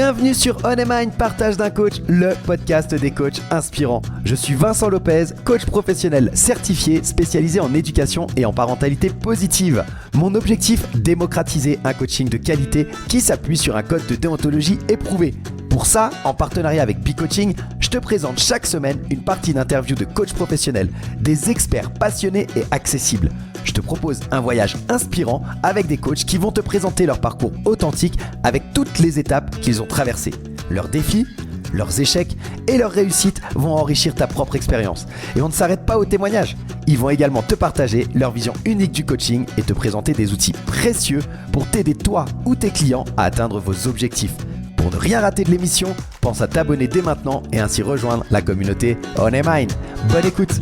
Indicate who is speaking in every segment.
Speaker 1: Bienvenue sur On Mind, partage d'un coach, le podcast des coachs inspirants. Je suis Vincent Lopez, coach professionnel certifié, spécialisé en éducation et en parentalité positive. Mon objectif, démocratiser un coaching de qualité qui s'appuie sur un code de déontologie éprouvé. Pour ça, en partenariat avec P-Coaching, je te présente chaque semaine une partie d'interviews de coachs professionnels, des experts passionnés et accessibles. Je te propose un voyage inspirant avec des coachs qui vont te présenter leur parcours authentique avec toutes les étapes qu'ils ont traversées. Leurs défis, leurs échecs et leurs réussites vont enrichir ta propre expérience. Et on ne s'arrête pas aux témoignages. Ils vont également te partager leur vision unique du coaching et te présenter des outils précieux pour t'aider toi ou tes clients à atteindre vos objectifs. Pour ne rien rater de l'émission, pense à t'abonner dès maintenant et ainsi rejoindre la communauté On Mind. Bonne écoute!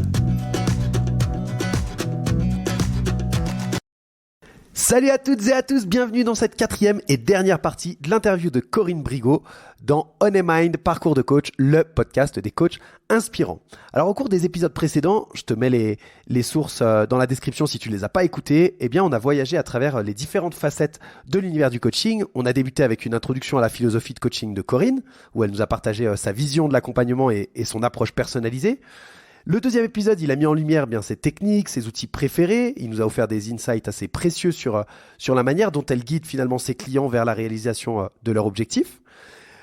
Speaker 1: Salut à toutes et à tous, bienvenue dans cette quatrième et dernière partie de l'interview de Corinne Brigot dans On Mind, Parcours de coach, le podcast des coachs inspirants. Alors au cours des épisodes précédents, je te mets les sources dans la description si tu ne les as pas écoutées, eh bien on a voyagé à travers les différentes facettes de l'univers du coaching. On a débuté avec une introduction à la philosophie de coaching de Corinne, où elle nous a partagé sa vision de l'accompagnement et son approche personnalisée. Le deuxième épisode, il a mis en lumière bien ses techniques, ses outils préférés. Il nous a offert des insights assez précieux sur la manière dont elle guide finalement ses clients vers la réalisation de leurs objectifs.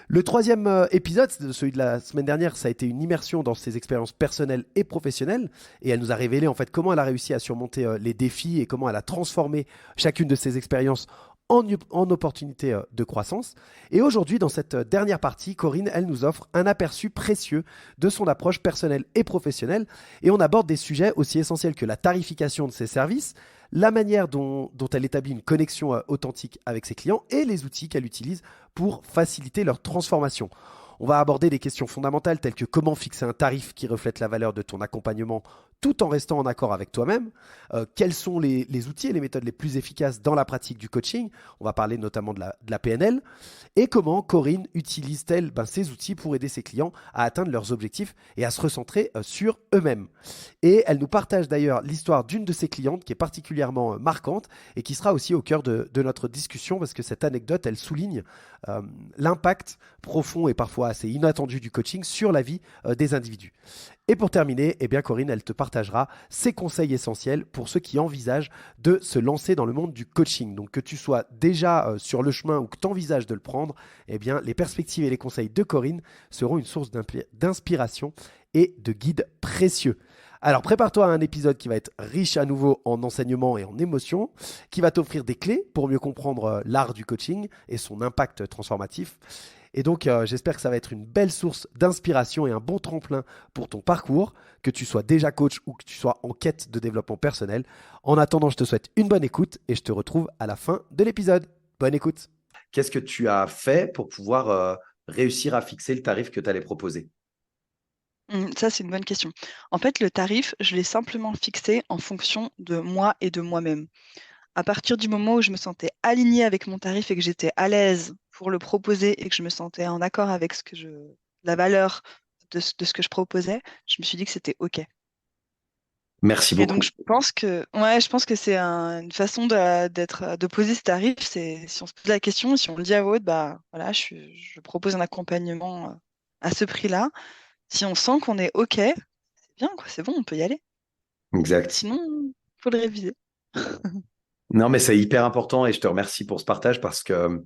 Speaker 1: Le troisième épisode, celui de la semaine dernière, ça a été une immersion dans ses expériences personnelles et professionnelles. Et elle nous a révélé en fait comment elle a réussi à surmonter les défis et comment elle a transformé chacune de ses expériences en opportunité de croissance. Et aujourd'hui, dans cette dernière partie, Corinne, elle nous offre un aperçu précieux de son approche personnelle et professionnelle. Et on aborde des sujets aussi essentiels que la tarification de ses services, la manière dont elle établit une connexion authentique avec ses clients et les outils qu'elle utilise pour faciliter leur transformation. On va aborder des questions fondamentales telles que comment fixer un tarif qui reflète la valeur de ton accompagnement tout en restant en accord avec toi-même. Quels sont les outils et les méthodes les plus efficaces dans la pratique du coaching? On va parler notamment de la PNL. Et comment Corinne utilise-t-elle ces outils pour aider ses clients à atteindre leurs objectifs et à se recentrer sur eux-mêmes. Et elle nous partage d'ailleurs l'histoire d'une de ses clientes qui est particulièrement marquante et qui sera aussi au cœur de notre discussion parce que cette anecdote, elle souligne l'impact profond et parfois assez inattendu du coaching sur la vie des individus. Et pour terminer, eh bien Corinne, elle te partagera ses conseils essentiels pour ceux qui envisagent de se lancer dans le monde du coaching. Donc que tu sois déjà sur le chemin ou que tu envisages de le prendre, eh bien les perspectives et les conseils de Corinne seront une source d'inspiration et de guide précieux. Alors prépare-toi à un épisode qui va être riche à nouveau en enseignements et en émotions, qui va t'offrir des clés pour mieux comprendre l'art du coaching et son impact transformatif. Et donc, j'espère que ça va être une belle source d'inspiration et un bon tremplin pour ton parcours, que tu sois déjà coach ou que tu sois en quête de développement personnel. En attendant, je te souhaite une bonne écoute et je te retrouve à la fin de l'épisode. Bonne écoute. Qu'est-ce que tu as fait pour pouvoir réussir à fixer le tarif que tu allais proposer?
Speaker 2: Ça, c'est une bonne question. En fait, le tarif, je l'ai simplement fixé en fonction de moi et de moi-même. À partir du moment où je me sentais alignée avec mon tarif et que j'étais à l'aise pour le proposer et que je me sentais en accord avec la valeur de ce que je proposais, je me suis dit que c'était OK.
Speaker 1: Merci
Speaker 2: Et donc,
Speaker 1: beaucoup.
Speaker 2: je pense que c'est une façon de poser ce tarif. C'est si on se pose la question, si on le dit à haute, bah voilà, je propose un accompagnement à ce prix-là. Si on sent qu'on est OK, c'est bien, quoi, c'est bon, on peut y aller.
Speaker 1: Exact.
Speaker 2: Sinon, faut le réviser.
Speaker 1: Non, mais c'est hyper important et je te remercie pour ce partage parce que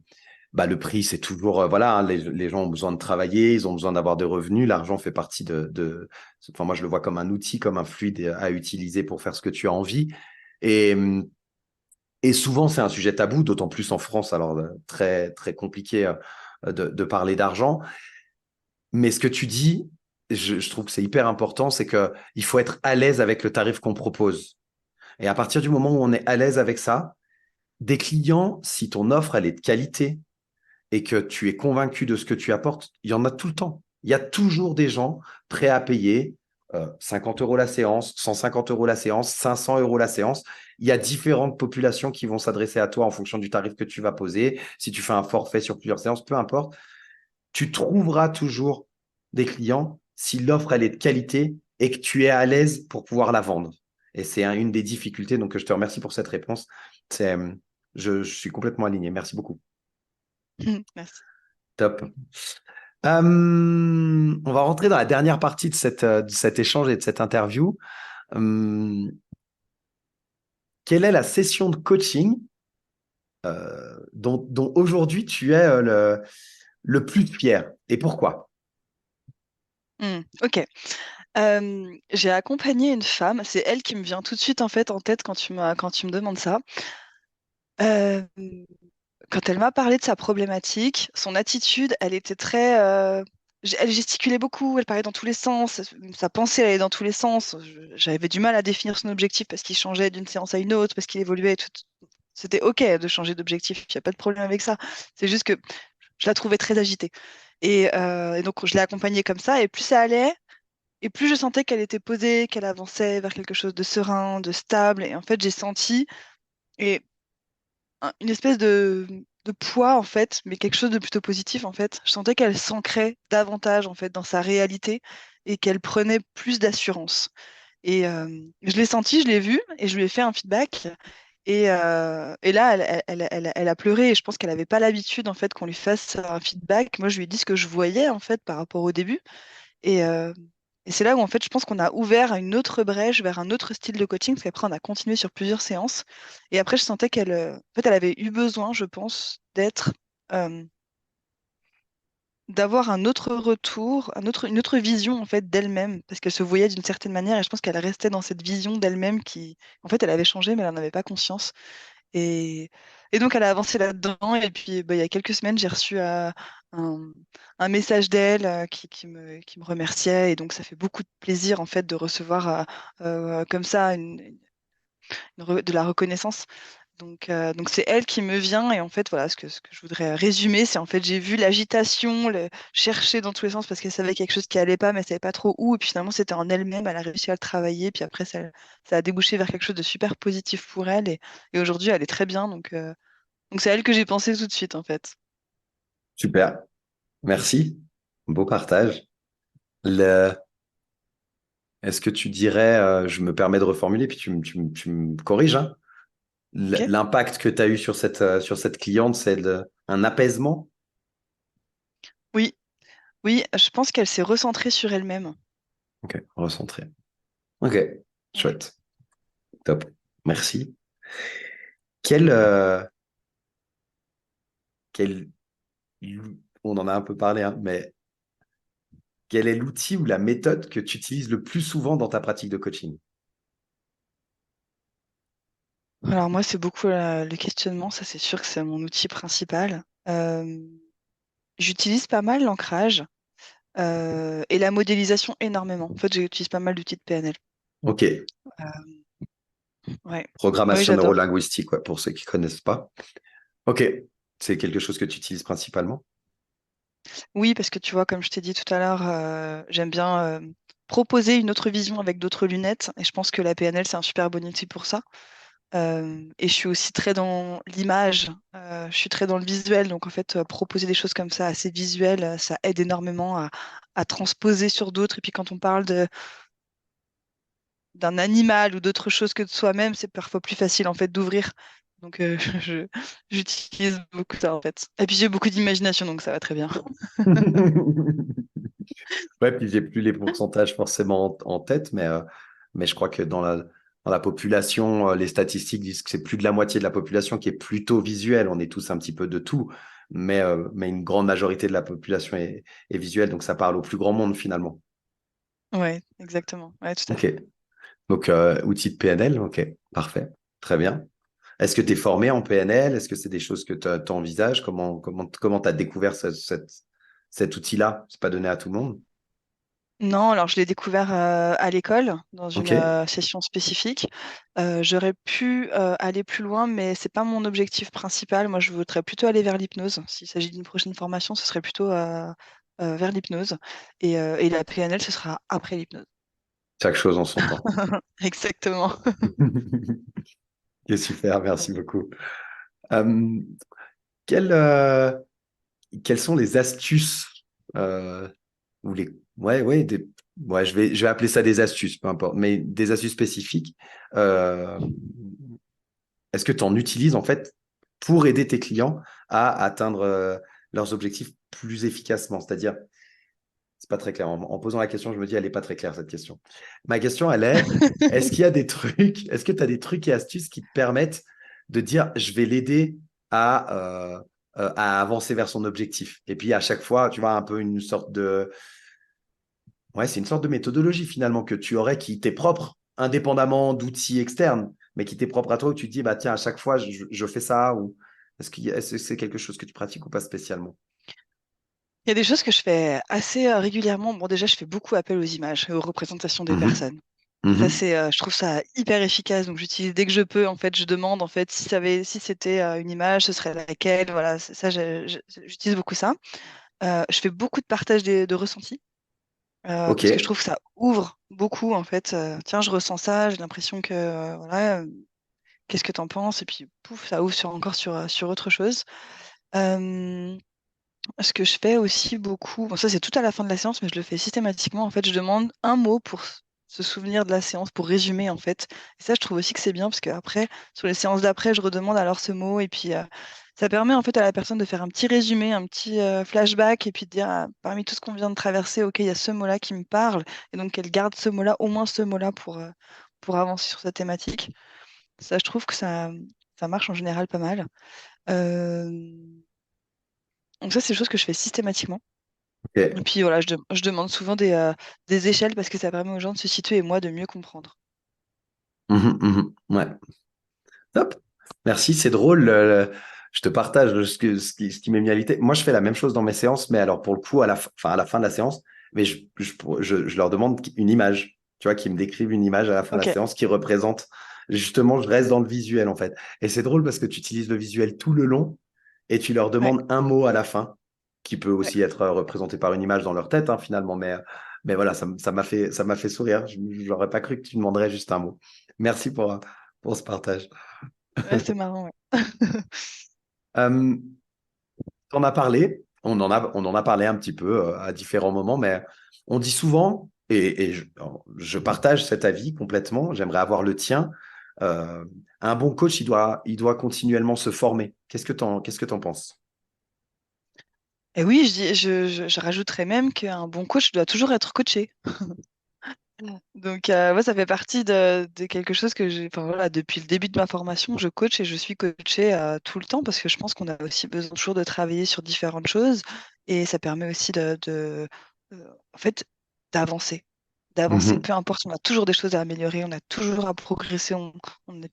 Speaker 1: le prix, c'est toujours, voilà, hein, les gens ont besoin de travailler, ils ont besoin d'avoir des revenus. L'argent fait partie enfin, moi, je le vois comme un outil, comme un fluide à utiliser pour faire ce que tu as envie. Et, et souvent, c'est un sujet tabou, d'autant plus en France, alors très, très compliqué de parler d'argent. Mais ce que tu dis, je trouve que c'est hyper important, c'est qu'il faut être à l'aise avec le tarif qu'on propose. Et à partir du moment où on est à l'aise avec ça, des clients, si ton offre, elle est de qualité et que tu es convaincu de ce que tu apportes, il y en a tout le temps. Il y a toujours des gens prêts à payer 50 € la séance, 150 € la séance, 500 € la séance. Il y a différentes populations qui vont s'adresser à toi en fonction du tarif que tu vas poser. Si tu fais un forfait sur plusieurs séances, peu importe, tu trouveras toujours des clients si l'offre, elle est de qualité et que tu es à l'aise pour pouvoir la vendre. Et c'est une des difficultés. Donc, je te remercie pour cette réponse. Je suis complètement aligné. Merci beaucoup.
Speaker 2: Merci.
Speaker 1: Top. On va rentrer dans la dernière partie de cet échange et de cette interview. Hum, Quelle est la session de coaching dont aujourd'hui tu es le plus fier et pourquoi?
Speaker 2: Ok. J'ai accompagné une femme, c'est elle qui me vient tout de suite en fait en tête quand tu me demandes ça. Euh, Quand elle m'a parlé de sa problématique, son attitude, elle était très, elle gesticulait beaucoup, elle parlait dans tous les sens, sa pensée elle allait dans tous les sens. J'avais du mal à définir son objectif parce qu'il changeait d'une séance à une autre, parce qu'il évoluait. Et tout. C'était OK de changer d'objectif, il n'y a pas de problème avec ça. C'est juste que je la trouvais très agitée. Et donc je l'ai accompagnée comme ça, et plus ça allait, et plus je sentais qu'elle était posée, qu'elle avançait vers quelque chose de serein, de stable. Et en fait, j'ai senti, et une espèce de poids en fait, mais quelque chose de plutôt positif en fait. Je sentais qu'elle s'ancrait davantage en fait dans sa réalité et qu'elle prenait plus d'assurance. Et je l'ai senti, je l'ai vu et je lui ai fait un feedback. Et là, elle a pleuré et je pense qu'elle n'avait pas l'habitude en fait qu'on lui fasse un feedback. Moi, je lui ai dit ce que je voyais en fait par rapport au début. Et, euh, et c'est là où en fait je pense qu'on a ouvert une autre brèche vers un autre style de coaching, parce qu'après on a continué sur plusieurs séances. Et après je sentais en fait, elle avait eu besoin, je pense, euh, d'avoir un autre retour, une autre vision en fait d'elle-même, parce qu'elle se voyait d'une certaine manière et je pense qu'elle restait dans cette vision d'elle-même qui, en fait, elle avait changé mais elle n'en avait pas conscience. Et, et donc, elle a avancé là-dedans. Et puis, bah, il y a quelques semaines, j'ai reçu un, un message d'elle qui me remerciait. Et donc, ça fait beaucoup de plaisir, en fait, de recevoir comme ça de la reconnaissance. Donc c'est elle qui me vient. Et en fait, voilà, ce que je voudrais résumer, c'est en fait, j'ai vu l'agitation, chercher dans tous les sens parce qu'elle savait quelque chose qui allait pas, mais elle savait pas trop où. Et puis finalement, c'était en elle-même. Elle a réussi à le travailler. Puis après, ça a débouché vers quelque chose de super positif pour elle. Et aujourd'hui, elle est très bien. Donc c'est à elle que j'ai pensé tout de suite, en fait.
Speaker 1: Super. Merci. Beau partage. Le... Est-ce que tu dirais, je me permets de reformuler, puis tu me corriges, hein,
Speaker 2: Ok?
Speaker 1: l'impact que tu as eu sur cette cliente, c'est un apaisement?
Speaker 2: Oui, oui, je pense qu'elle s'est recentrée sur elle-même.
Speaker 1: Ok, recentré. Ok,
Speaker 2: Ouais.
Speaker 1: chouette. Top. Merci. Quel, euh, quel, on en a un peu parlé, hein, mais quel est l'outil ou la méthode que tu utilises le plus souvent dans ta pratique de coaching?
Speaker 2: Alors moi, c'est beaucoup le questionnement. Ça, c'est sûr que c'est mon outil principal. Euh, J'utilise pas mal l'ancrage. Et la modélisation énormément. En fait, j'utilise pas mal d'outils de PNL.
Speaker 1: Ok,
Speaker 2: Ouais. Oui,
Speaker 1: programmation
Speaker 2: j'adore.
Speaker 1: neurolinguistique, ouais, pour ceux qui ne connaissent pas. Ok, c'est quelque chose que tu utilises principalement?
Speaker 2: Oui, parce que tu vois, comme je t'ai dit tout à l'heure, j'aime bien proposer une autre vision avec d'autres lunettes. Et je pense que la PNL, c'est un super bon outil pour ça. Et je suis aussi très dans l'image, je suis très dans le visuel. Donc, en fait, proposer des choses comme ça, assez visuelles, ça aide énormément à transposer sur d'autres. Et puis, quand on parle d'un animal ou d'autre chose que de soi-même, c'est parfois plus facile en fait d'ouvrir. Donc j'utilise beaucoup ça en fait. Et puis j'ai beaucoup d'imagination, donc ça va très bien.
Speaker 1: Ouais, puis j'ai plus les pourcentages forcément en tête, mais je crois que dans la population, les statistiques disent que c'est plus de la moitié de la population qui est plutôt visuelle. On est tous un petit peu de tout, mais une grande majorité de la population est visuelle, donc ça parle au plus grand monde finalement.
Speaker 2: Ouais, exactement. Ouais, tout à
Speaker 1: Ok,
Speaker 2: fait.
Speaker 1: donc outil de PNL, ok, parfait, très bien. Est-ce que tu es formé en PNL? Est-ce que c'est des choses que tu envisages? Comment tu as découvert cet outil-là? C'est pas donné à tout le monde.
Speaker 2: Non, alors je l'ai découvert à l'école, dans une
Speaker 1: Ok,
Speaker 2: session spécifique. J'aurais pu aller plus loin, mais c'est pas mon objectif principal. Moi, je voudrais plutôt aller vers l'hypnose. S'il s'agit d'une prochaine formation, ce serait plutôt vers l'hypnose. Et la PNL, ce sera après l'hypnose.
Speaker 1: chaque chose en son temps.
Speaker 2: Exactement.
Speaker 1: Ok, super, merci beaucoup. Euh, quelles, euh, quelles sont les astuces ou les ouais ouais ouais je vais appeler ça des astuces, peu importe, mais des astuces spécifiques. euh, Est-ce que tu en utilises en fait pour aider tes clients à atteindre leurs objectifs plus efficacement? C'est-à-dire, c'est pas très clair. En posant la question, je me dis, elle n'est pas très claire, cette question. Ma question, elle est, est-ce qu'il y a des trucs, est-ce que tu as des trucs et astuces qui te permettent de dire, je vais l'aider à avancer vers son objectif? Et puis, à chaque fois, tu vois, un peu une sorte de... Ouais, c'est une sorte de méthodologie finalement que tu aurais qui t'est propre, indépendamment d'outils externes, mais qui t'est propre à toi, où tu te dis, bah tiens, à chaque fois, je fais ça, ou est-ce que c'est quelque chose que tu pratiques ou pas spécialement?
Speaker 2: Il y a des choses que je fais assez régulièrement. Bon, déjà, je fais beaucoup appel aux images et aux représentations des
Speaker 1: Mhm,
Speaker 2: personnes. Ça,
Speaker 1: mhm.
Speaker 2: je trouve ça hyper efficace. Donc, j'utilise dès que je peux. En fait, je demande en fait si c'était une image, ce serait laquelle. Voilà, ça, j'utilise beaucoup ça. Je fais beaucoup de partage de ressentis
Speaker 1: Ok.
Speaker 2: parce que je trouve que ça ouvre beaucoup en fait. Tiens, je ressens ça. J'ai l'impression que voilà. Qu'est-ce que t'en penses? Et puis, pouf, ça ouvre sur autre chose. Euh, Ce que je fais aussi beaucoup, bon, ça c'est tout à la fin de la séance, mais je le fais systématiquement. En fait, je demande un mot pour se souvenir de la séance, pour résumer en fait. Et ça, je trouve aussi que c'est bien parce qu'après, sur les séances d'après, je redemande alors ce mot et puis ça permet en fait à la personne de faire un petit résumé, un petit flashback et puis de dire parmi tout ce qu'on vient de traverser, ok, il y a ce mot-là qui me parle et donc qu'elle garde ce mot-là, au moins ce mot-là pour avancer sur cette thématique. Ça, je trouve que ça marche en général pas mal. Euh, donc ça, c'est des choses que je fais systématiquement. Et
Speaker 1: Ok.
Speaker 2: puis voilà, je demande souvent des échelles parce que ça permet aux gens de se situer et moi de mieux comprendre.
Speaker 1: Mhm, mhm. Ouais. Top. Merci, c'est drôle. Je te partage ce qui m'est mis à l'idée. Moi, je fais la même chose dans mes séances, mais alors pour le coup, à la fin de la séance, mais je leur demande une image, tu vois, qui me décrivent une image à la fin de la
Speaker 2: Ok,
Speaker 1: séance qui représente, justement, je reste dans le visuel en fait. Et c'est drôle parce que tu utilises le visuel tout le long et tu leur
Speaker 2: ouais,
Speaker 1: demandes un mot à la fin, qui peut
Speaker 2: ouais.
Speaker 1: aussi être représenté par une image dans leur tête, hein, finalement. Mais voilà, ça m'a fait sourire. Je n'aurais pas cru que tu demanderais juste un mot. Merci pour ce partage.
Speaker 2: Ouais, c'est marrant, ouais.
Speaker 1: Euh, T'en as parlé, on en a parlé un petit peu à différents moments, mais on dit souvent, et je partage cet avis complètement, j'aimerais avoir le tien, euh, un bon coach, il doit continuellement se former. Qu'est-ce que t'en penses?
Speaker 2: Et oui, je rajouterais même qu'un bon coach doit toujours être coaché. Donc, moi, ça fait partie de quelque chose que j'ai, enfin voilà, depuis le début de ma formation, je coach et je suis coachée tout le temps parce que je pense qu'on a aussi besoin toujours de travailler sur différentes choses et ça permet aussi en fait, d'avancer. D'avancer,
Speaker 1: Mhm,
Speaker 2: peu importe, on a toujours des choses à améliorer, on a toujours à progresser, on n'est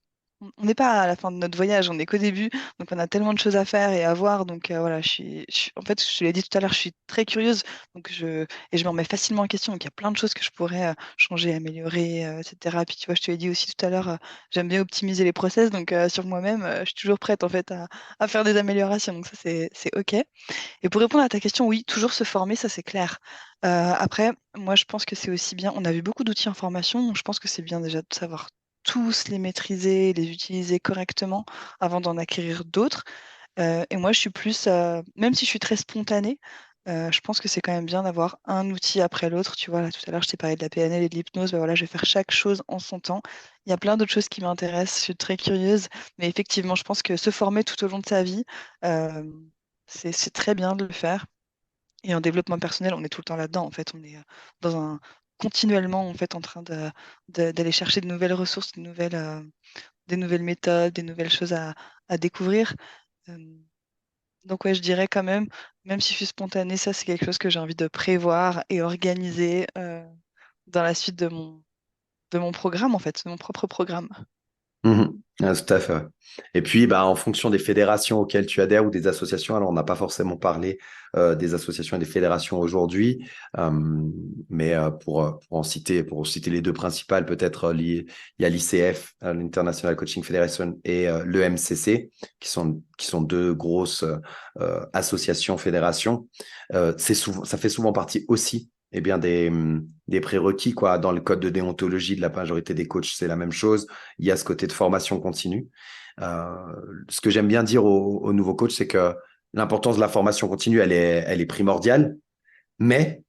Speaker 2: on n'est pas à la fin de notre voyage, on n'est qu'au début, donc on a tellement de choses à faire et à voir. Donc voilà, en fait, je te l'ai dit tout à l'heure, je suis très curieuse, et je me remets facilement en question. Donc il y a plein de choses que je pourrais changer, améliorer, etc. Puis tu vois, je te l'ai dit aussi tout à l'heure, j'aime bien optimiser les process, donc sur moi-même, je suis toujours prête en fait à faire des améliorations. Donc ça, c'est OK. Et pour répondre à ta question, oui, toujours se former, ça c'est clair. Après, moi je pense que c'est aussi bien, on a vu beaucoup d'outils en formation, donc je pense que c'est bien déjà de savoir tous les maîtriser, les utiliser correctement avant d'en acquérir d'autres. Et moi je suis plus, même si je suis très spontanée, je pense que c'est quand même bien d'avoir un outil après l'autre. Tu vois, là tout à l'heure je t'ai parlé de la PNL et de l'hypnose, ben voilà, je vais faire chaque chose en son temps. Il y a plein d'autres choses qui m'intéressent, je suis très curieuse, mais effectivement, je pense que se former tout au long de sa vie, euh, c'est très bien de le faire. Et en développement personnel, on est tout le temps là-dedans. En fait, on est dans un continuellement en fait en train d'aller chercher de nouvelles ressources, des nouvelles méthodes, des nouvelles choses à découvrir. Euh, donc ouais, je dirais quand même si je suis spontanée, ça c'est quelque chose que j'ai envie de prévoir et organiser dans la suite de mon programme en fait, de mon propre programme.
Speaker 1: mhm. Ah, tout à fait. Ouais. Et puis, bah, en fonction des fédérations auxquelles tu adhères ou des associations, alors on n'a pas forcément parlé des associations et des fédérations aujourd'hui, euh, mais pour citer les deux principales, peut-être il y a l'ICF, l'International Coaching Federation, et l'EMCC, qui sont deux grosses associations, fédérations. Ça fait souvent partie aussi eh bien, des prérequis quoi. Dans le code de déontologie de la majorité des coachs, c'est la même chose. Il y a ce côté de formation continue. Euh, Ce que j'aime bien dire aux nouveaux coachs, c'est que l'importance de la formation continue, elle est primordiale, mais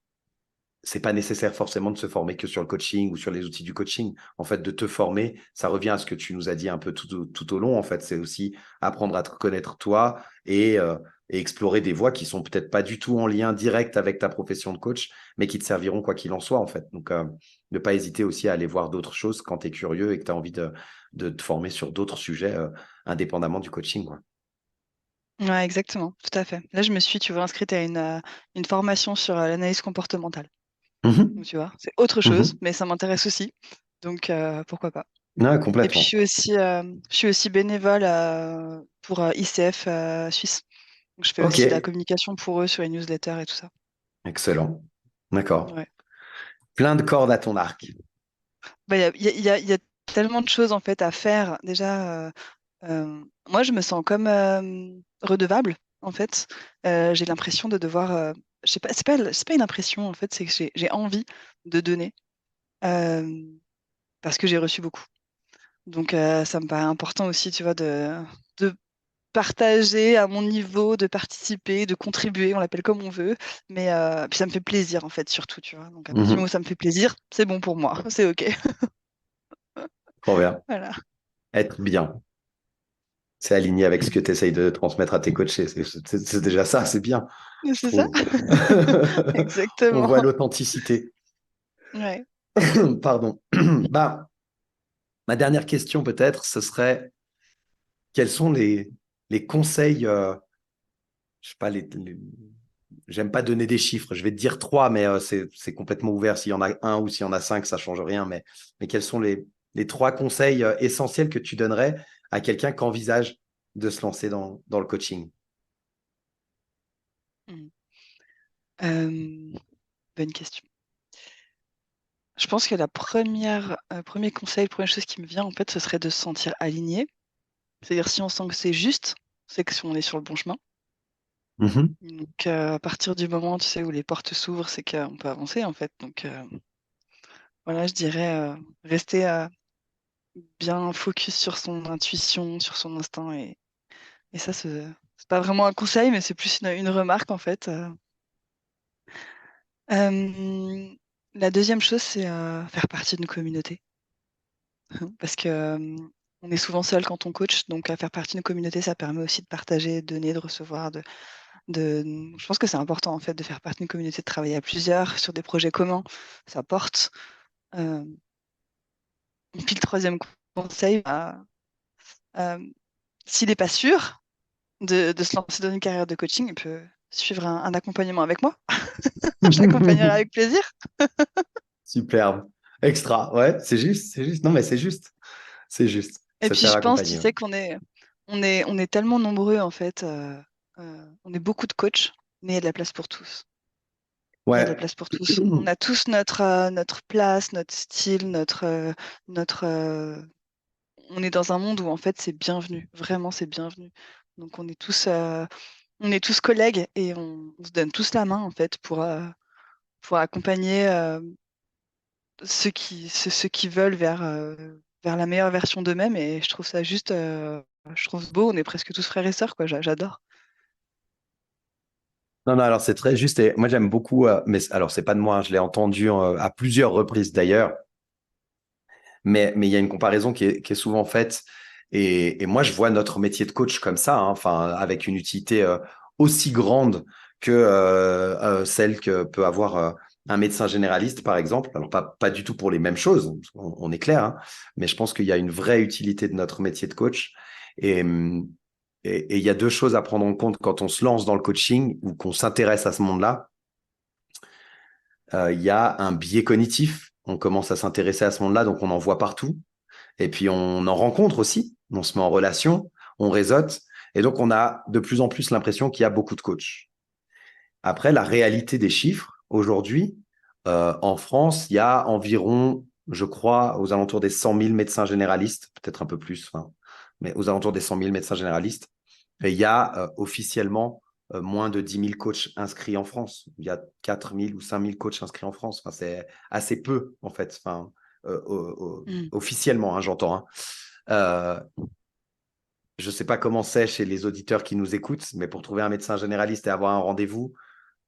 Speaker 1: c'est pas nécessaire forcément de se former que sur le coaching ou sur les outils du coaching. En fait, de te former, ça revient à ce que tu nous as dit un peu tout au long. En fait, c'est aussi apprendre à te connaître toi et et explorer des voies qui sont peut-être pas du tout en lien direct avec ta profession de coach, mais qui te serviront quoi qu'il en soit, en fait. Donc, ne pas hésiter aussi à aller voir d'autres choses quand tu es curieux et que tu as envie de te former sur d'autres sujets indépendamment du coaching, quoi.
Speaker 2: Ouais, exactement, tout à fait. Là, je me suis, tu vois, inscrite à une formation sur l'analyse comportementale. Donc,
Speaker 1: Mhm,
Speaker 2: tu vois, c'est autre chose,
Speaker 1: mhm.
Speaker 2: mais ça m'intéresse aussi. Donc, pourquoi pas.
Speaker 1: Ouais,
Speaker 2: Et puis,
Speaker 1: complètement.
Speaker 2: je suis aussi bénévole pour ICF Suisse. Donc, je fais
Speaker 1: Ok,
Speaker 2: aussi de la communication pour eux sur les newsletters et tout ça.
Speaker 1: excellent. D'accord.
Speaker 2: Ouais.
Speaker 1: Plein de cordes à ton arc.
Speaker 2: Bah, il y a tellement de choses en fait à faire. Déjà, moi, je me sens comme redevable en fait. J'ai l'impression de devoir. Je sais pas, c'est pas une impression en fait, c'est que j'ai envie de donner euh, parce que j'ai reçu beaucoup. Donc, ça me paraît important aussi, tu vois, de partager à mon niveau, de participer, de contribuer, on l'appelle comme on veut. Mais puis ça me fait plaisir en fait, surtout, tu vois. Donc, à partir du moment
Speaker 1: Mhm.
Speaker 2: où ça me fait plaisir, c'est bon pour moi, c'est OK.
Speaker 1: Trop bien.
Speaker 2: Voilà.
Speaker 1: Être bien. C'est aligné avec ce que tu essayes de transmettre à tes coachés. C'est déjà ça, c'est bien, je
Speaker 2: C'est ça?
Speaker 1: trouve. On
Speaker 2: Exactement.
Speaker 1: voit l'authenticité.
Speaker 2: Ouais.
Speaker 1: Pardon. Bah, ma dernière question, peut-être, ce serait quels sont les conseils, je sais pas, j'aime pas donner des chiffres, je vais te dire trois, mais c'est complètement ouvert. S'il y en a un ou s'il y en a cinq, ça change rien. Mais quels sont les trois conseils essentiels que tu donnerais à quelqu'un qui envisage de se lancer dans le coaching?
Speaker 2: Mm. Euh, bonne question. Je pense que premier conseil, première chose qui me vient, en fait, ce serait de se sentir aligné. C'est-à-dire, si on sent que c'est juste, c'est que on est sur le bon chemin.
Speaker 1: Mhm.
Speaker 2: Donc, à partir du moment, tu sais, où les portes s'ouvrent, c'est qu'on peut avancer, en fait. Donc, voilà, je dirais rester bien focus sur son intuition, sur son instinct. Et ça, c'est pas vraiment un conseil, mais c'est plus une remarque, en fait. Euh, la deuxième chose, c'est faire partie d'une communauté. Parce que on est souvent seul quand on coach, donc à faire partie d'une communauté, ça permet aussi de partager, de donner, de recevoir. Je pense que c'est important en fait de faire partie d'une communauté, de travailler à plusieurs sur des projets communs. Ça porte. Euh, et puis le troisième conseil, euh, s'il n'est pas sûr de se lancer dans une carrière de coaching, il peut suivre un accompagnement avec moi. Je l'accompagnerai avec plaisir.
Speaker 1: Superbe. Extra. Ouais, c'est juste, c'est juste. Non, mais c'est juste. C'est juste.
Speaker 2: Et
Speaker 1: Se
Speaker 2: puis
Speaker 1: faire
Speaker 2: je pense, tu
Speaker 1: accompagner. Ouais.
Speaker 2: sais, on est tellement nombreux en fait. On est beaucoup de coachs, mais il y a de la place pour tous. Il y a de la
Speaker 1: Ouais.
Speaker 2: place pour tous. On a tous notre place, notre style, notre, on est dans un monde où en fait c'est bienvenu. Vraiment, c'est bienvenu. Donc on est tous collègues et on se donne tous la main en fait pour accompagner ceux qui veulent vers la meilleure version d'eux-mêmes. Et je trouve ça juste, je trouve beau. On est presque tous frères et sœurs, quoi. J'adore.
Speaker 1: Non, non, alors c'est très juste. Et moi, j'aime beaucoup, mais alors, c'est pas de moi, hein, je l'ai entendu à plusieurs reprises d'ailleurs, mais il y a une comparaison qui est souvent faite. Et moi, je vois notre métier de coach comme ça, hein, enfin, avec une utilité aussi grande que celle que peut avoir un médecin généraliste, par exemple. Alors, pas du tout pour les mêmes choses, on est clair, hein, mais je pense qu'il y a une vraie utilité de notre métier de coach. Et, hum, et il y a deux choses à prendre en compte quand on se lance dans le coaching ou qu'on s'intéresse à ce monde-là. Il y a un biais cognitif. On commence à s'intéresser à ce monde-là, donc on en voit partout. Et puis on en rencontre aussi. On se met en relation, on réseaute. Et donc on a de plus en plus l'impression qu'il y a beaucoup de coachs. Après, la réalité des chiffres, aujourd'hui, en France, il y a environ, je crois, aux alentours des 100 000 médecins généralistes, peut-être un peu plus, hein, mais aux alentours des 100 000 médecins généralistes. Et il y a officiellement moins de 10 000 coachs inscrits en France. Il y a 4 000 ou 5 000 coachs inscrits en France. Enfin, c'est assez peu, en fait, enfin,
Speaker 2: Mm.
Speaker 1: officiellement, hein, j'entends. Hein. Euh, je ne sais pas comment c'est chez les auditeurs qui nous écoutent, mais pour trouver un médecin généraliste et avoir un rendez-vous,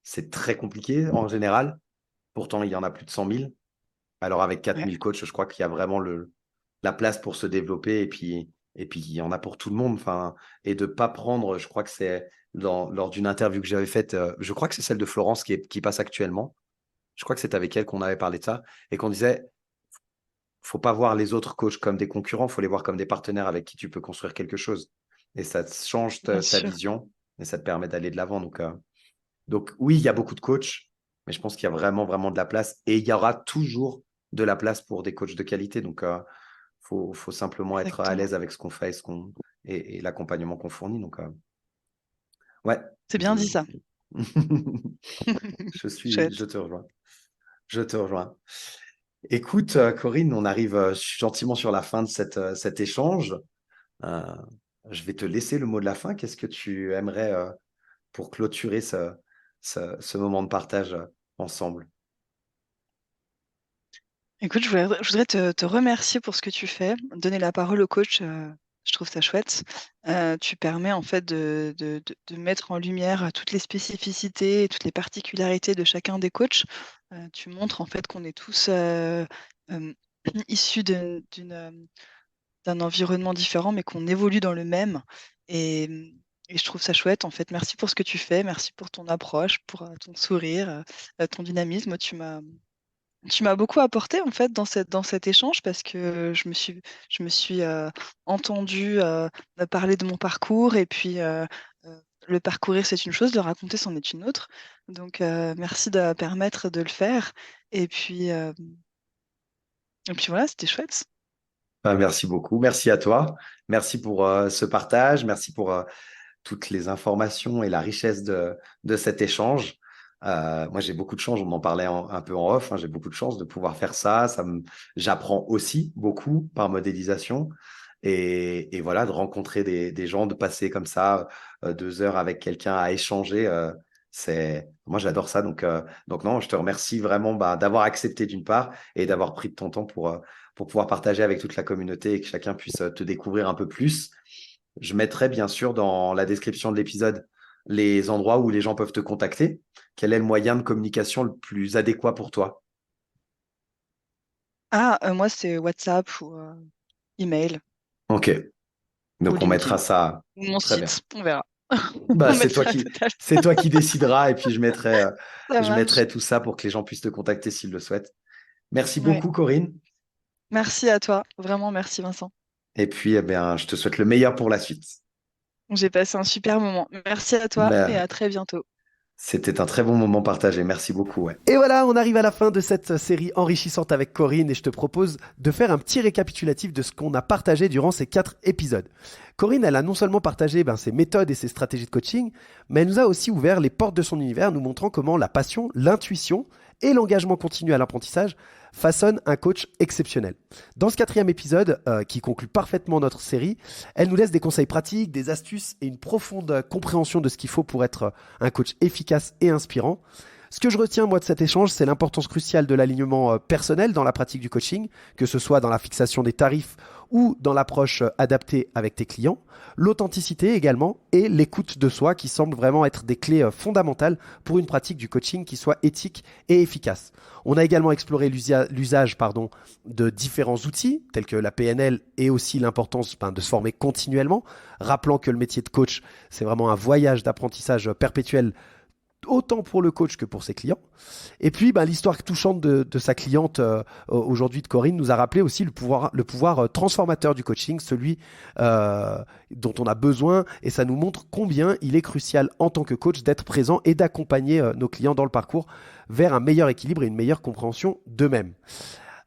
Speaker 1: c'est très compliqué en général. Pourtant, il y en a plus de 100 000. Alors, avec 4
Speaker 2: Ouais.
Speaker 1: 000 coachs, je crois qu'il y a vraiment la place pour se développer et puis
Speaker 3: Et puis, il y en a pour tout le monde. Enfin, et de ne pas prendre, je crois que c'est lors d'une interview que j'avais faite, je crois que c'est celle de Florence qui passe actuellement. Je crois que c'est avec elle qu'on avait parlé de ça et qu'on disait, faut pas voir les autres coachs comme des concurrents, faut les voir comme des partenaires avec qui tu peux construire quelque chose. Et ça te change
Speaker 2: Bien
Speaker 3: ta
Speaker 2: sûr,
Speaker 3: vision et ça te permet d'aller de l'avant. Donc oui, il y a beaucoup de coachs, mais je pense qu'il y a vraiment, vraiment de la place et il y aura toujours de la place pour des coachs de qualité. Donc, faut simplement être à
Speaker 2: exactement.
Speaker 3: l'aise avec ce qu'on fait et l'accompagnement qu'on fournit. Donc, ouais,
Speaker 2: C'est bien
Speaker 3: je,
Speaker 2: dit ça.
Speaker 3: je
Speaker 2: Chouette.
Speaker 3: te rejoins. Je te rejoins. Écoute, Corinne, on arrive gentiment sur la fin de cet échange. Euh, je vais te laisser le mot de la fin. Qu'est-ce que tu aimerais pour clôturer ce moment de partage ensemble?
Speaker 2: Écoute, je voudrais te remercier pour ce que tu fais. Donner la parole au coach, je trouve ça chouette. Tu permets en fait de mettre en lumière toutes les spécificités et toutes les particularités de chacun des coachs. Tu montres en fait qu'on est tous hem, issus d'un environnement différent, mais qu'on évolue dans le même et je trouve ça chouette en fait. Merci pour ce que tu fais, merci pour ton approche, pour, ton sourire, ton dynamisme. Tu m'as beaucoup apporté en fait dans cet échange parce que je me suis entendue, me parler de mon parcours et puis, le parcourir c'est une chose, le raconter c'en est une autre. Donc, merci de permettre de le faire et puis voilà, c'était chouette.
Speaker 3: Merci beaucoup. Merci à toi. Merci pour ce partage. Merci pour toutes les informations et la richesse de cet échange. Moi, j'ai beaucoup de chance, on en parlait un peu en off, hein, j'ai beaucoup de chance de pouvoir faire ça. J'apprends aussi beaucoup par modélisation. Et voilà, de rencontrer des gens, de passer comme ça 2 heures avec quelqu'un à échanger, moi j'adore ça. Donc non, je te remercie vraiment d'avoir accepté d'une part et d'avoir pris de ton temps pour pouvoir partager avec toute la communauté et que chacun puisse te découvrir un peu plus. Je mettrai bien sûr dans la description de l'épisode les endroits où les gens peuvent te contacter. Quel est le moyen de communication le plus adéquat pour toi?
Speaker 2: Ah, moi c'est WhatsApp ou, email
Speaker 3: Ok,
Speaker 2: ou
Speaker 3: donc on mettra
Speaker 2: LinkedIn
Speaker 3: ça
Speaker 2: ou mon
Speaker 3: très bien.
Speaker 2: site, on verra.
Speaker 3: Bah,
Speaker 2: On mettra la totale.
Speaker 3: c'est toi qui décideras et puis
Speaker 2: Ça
Speaker 3: je
Speaker 2: marche.
Speaker 3: mettrai tout ça pour que les gens puissent te contacter s'ils le souhaitent. Merci
Speaker 2: Ouais.
Speaker 3: beaucoup, Corinne.
Speaker 2: Merci à toi, vraiment merci Vincent.
Speaker 3: Et puis, eh bien, je te souhaite le meilleur pour la suite.
Speaker 2: J'ai passé un super moment. Merci à toi et
Speaker 3: Bah,
Speaker 2: à très bientôt.
Speaker 3: c'était un très bon moment partagé. Merci beaucoup. Ouais.
Speaker 1: Et voilà, on arrive à la fin de cette série enrichissante avec Corinne et je te propose de faire un petit récapitulatif de ce qu'on a partagé durant ces 4 épisodes. Corinne, elle a non seulement partagé ses méthodes et ses stratégies de coaching, mais elle nous a aussi ouvert les portes de son univers, nous montrant comment la passion, l'intuition et l'engagement continu à l'apprentissage façonnent un coach exceptionnel. Dans ce 4e épisode, qui conclut parfaitement notre série, elle nous laisse des conseils pratiques, des astuces et une profonde compréhension de ce qu'il faut pour être un coach efficace et inspirant. Ce que je retiens, moi, de cet échange, c'est l'importance cruciale de l'alignement personnel dans la pratique du coaching, que ce soit dans la fixation des tarifs ou dans l'approche adaptée avec tes clients, l'authenticité également et l'écoute de soi qui semblent vraiment être des clés fondamentales pour une pratique du coaching qui soit éthique et efficace. On a également exploré l'usage de différents outils tels que la PNL et aussi l'importance de se former continuellement, rappelant que le métier de coach, c'est vraiment un voyage d'apprentissage perpétuel autant pour le coach que pour ses clients. Et puis, l'histoire touchante de sa cliente aujourd'hui de Corinne nous a rappelé aussi le pouvoir transformateur du coaching, celui dont on a besoin, et ça nous montre combien il est crucial en tant que coach d'être présent et d'accompagner nos clients dans le parcours vers un meilleur équilibre et une meilleure compréhension d'eux-mêmes.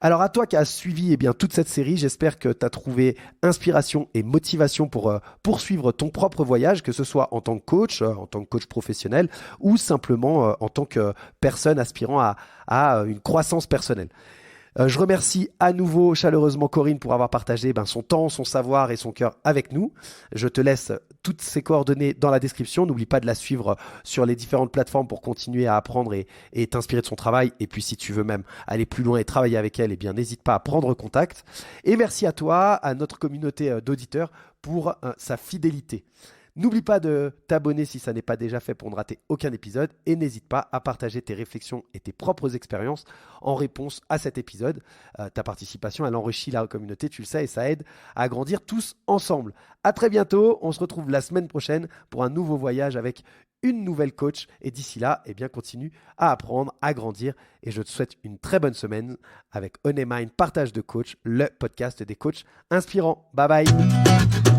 Speaker 1: Alors à toi qui as suivi toute cette série, j'espère que tu as trouvé inspiration et motivation pour poursuivre ton propre voyage, que ce soit en tant que coach professionnel ou simplement en tant que personne aspirant à une croissance personnelle. Je remercie à nouveau chaleureusement Corinne pour avoir partagé son temps, son savoir et son cœur avec nous. Je te laisse toutes ses coordonnées dans la description. N'oublie pas de la suivre sur les différentes plateformes pour continuer à apprendre et t'inspirer de son travail. Et puis si tu veux même aller plus loin et travailler avec elle, n'hésite pas à prendre contact. Et merci à toi, à notre communauté d'auditeurs pour sa fidélité. N'oublie pas de t'abonner si ça n'est pas déjà fait pour ne rater aucun épisode et n'hésite pas à partager tes réflexions et tes propres expériences en réponse à cet épisode. Ta participation, elle enrichit la communauté, tu le sais, et ça aide à grandir tous ensemble. À très bientôt, on se retrouve la semaine prochaine pour un nouveau voyage avec une nouvelle coach et d'ici là, eh bien, continue à apprendre, à grandir et je te souhaite une très bonne semaine avec On Mind Partage de Coach, le podcast des coachs inspirants. Bye bye.